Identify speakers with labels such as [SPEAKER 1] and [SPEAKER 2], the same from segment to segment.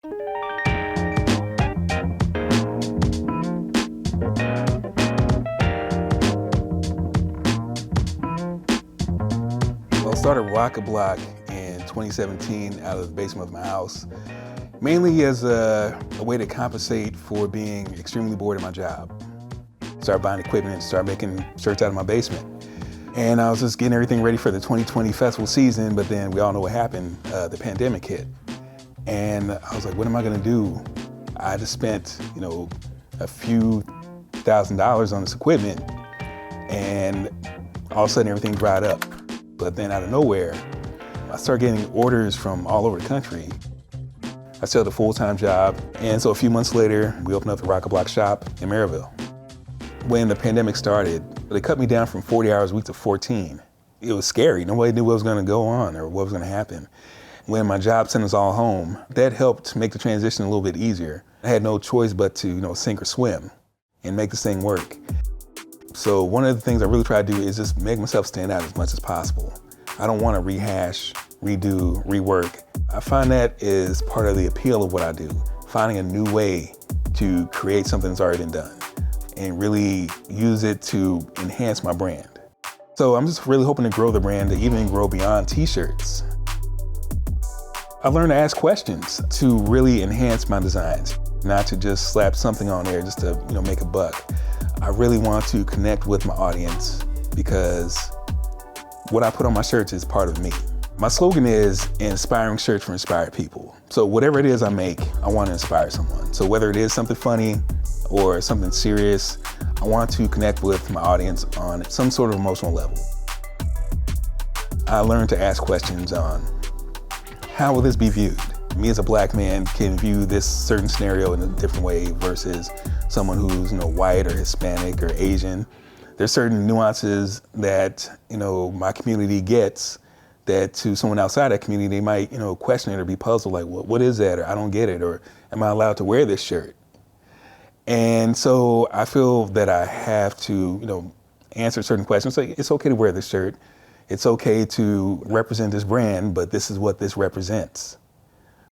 [SPEAKER 1] Well, I started ROCKaBLOCK in 2017 out of the basement of my house, mainly as a way to compensate for being extremely bored at my job. Started buying equipment, started making shirts out of my basement. And I was just getting everything ready for the 2020 festival season, but then we all know what happened, the pandemic hit. And I was like, what am I gonna do? I just spent, a few $1,000s on this equipment, and all of a sudden everything dried up. But then out of nowhere, I started getting orders from all over the country. I still had a full-time job, and so a few months later, we opened up the ROCKaBLOCK shop in Merrillville. When the pandemic started, they cut me down from 40 hours a week to 14. It was scary. Nobody knew what was gonna go on or what was gonna happen. When my job sent us all home, that helped make the transition a little bit easier. I had no choice but to, sink or swim and make this thing work. So one of the things I really try to do is just make myself stand out as much as possible. I don't want to rehash, redo, rework. I find that is part of the appeal of what I do, finding a new way to create something that's already been done and really use it to enhance my brand. So I'm just really hoping to grow the brand, to even grow beyond t-shirts. I learned to ask questions to really enhance my designs, not to just slap something on there just to make a buck. I really want to connect with my audience because what I put on my shirts is part of me. My slogan is inspiring shirts for inspired people. So whatever it is I make, I want to inspire someone. So whether it is something funny or something serious, I want to connect with my audience on some sort of emotional level. I learned to ask questions on how will this be viewed? Me as a black man can view this certain scenario in a different way versus someone who's white or Hispanic or Asian. There's certain nuances that my community gets that to someone outside that community, they might question it or be puzzled, like, what is that? Or I don't get it, or am I allowed to wear this shirt? And so I feel that I have to answer certain questions. Like, it's okay to wear this shirt. It's okay to represent this brand, but this is what this represents.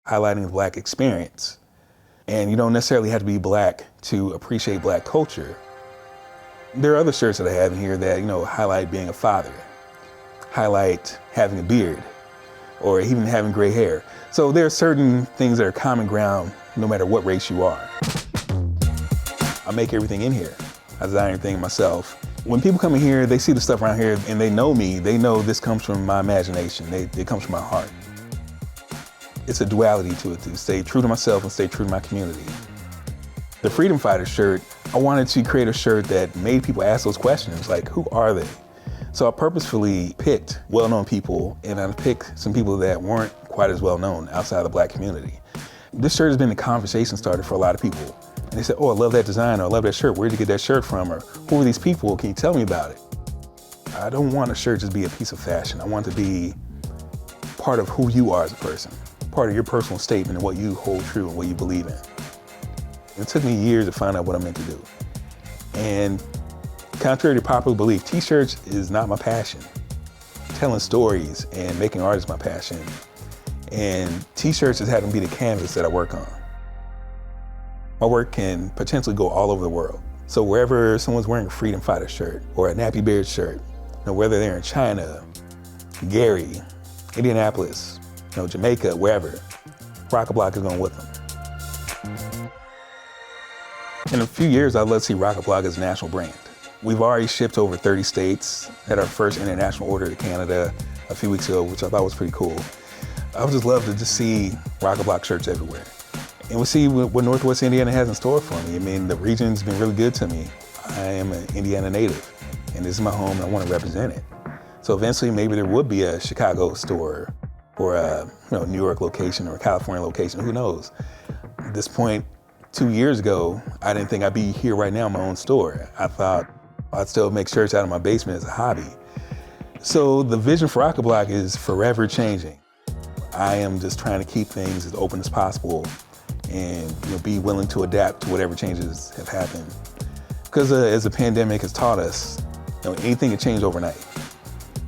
[SPEAKER 1] Highlighting the black experience. And you don't necessarily have to be black to appreciate black culture. There are other shirts that I have in here that, highlight being a father, highlight having a beard, or even having gray hair. So there are certain things that are common ground no matter what race you are. I make everything in here. I design everything myself. When people come in here, they see the stuff around here and they know me. They know this comes from my imagination. It comes from my heart. It's a duality to it, to stay true to myself and stay true to my community. The Freedom Fighter shirt, I wanted to create a shirt that made people ask those questions, like, who are they? So I purposefully picked well-known people, and I picked some people that weren't quite as well-known outside of the black community. This shirt has been the conversation starter for a lot of people. And they said, oh, I love that design, or I love that shirt. Where'd you get that shirt from? Or who are these people? Can you tell me about it? I don't want a shirt just be a piece of fashion. I want it to be part of who you are as a person, part of your personal statement and what you hold true and what you believe in. It took me years to find out what I meant to do. And contrary to popular belief, t-shirts is not my passion. Telling stories and making art is my passion. And t-shirts just happen to be the canvas that I work on. My work can potentially go all over the world. So wherever someone's wearing a Freedom Fighter shirt or a Nappy Beard shirt, whether they're in China, Gary, Indianapolis, Jamaica, wherever, ROCKaBLOCK is going with them. In a few years, I'd love to see ROCKaBLOCK as a national brand. We've already shipped over 30 states, had our first international order to Canada a few weeks ago, which I thought was pretty cool. I would just love to just see ROCKaBLOCK shirts everywhere. And we'll see what Northwest Indiana has in store for me. I mean, the region's been really good to me. I am an Indiana native, and this is my home, and I want to represent it. So eventually, maybe there would be a Chicago store, or a New York location, or a California location, who knows? At this point, 2 years ago, I didn't think I'd be here right now in my own store. I thought I'd still make shirts out of my basement as a hobby. So the vision for ROCKaBLOCK is forever changing. I am just trying to keep things as open as possible and be willing to adapt to whatever changes have happened. Because as the pandemic has taught us, anything can change overnight.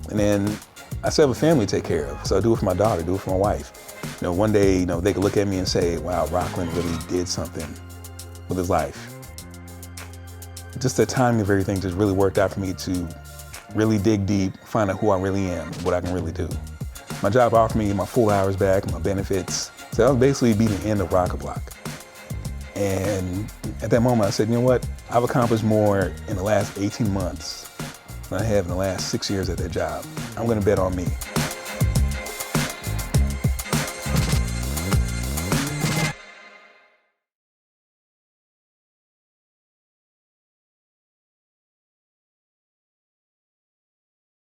[SPEAKER 1] And then I still have a family to take care of, so I do it for my daughter, do it for my wife. one day, they could look at me and say, wow, Rockland really did something with his life. Just the timing of everything just really worked out for me to really dig deep, find out who I really am, what I can really do. My job offered me my full hours back, my benefits. So that would basically be the end of ROCKaBLOCK. And at that moment I said, you know what? I've accomplished more in the last 18 months than I have in the last 6 years at that job. I'm gonna bet on me.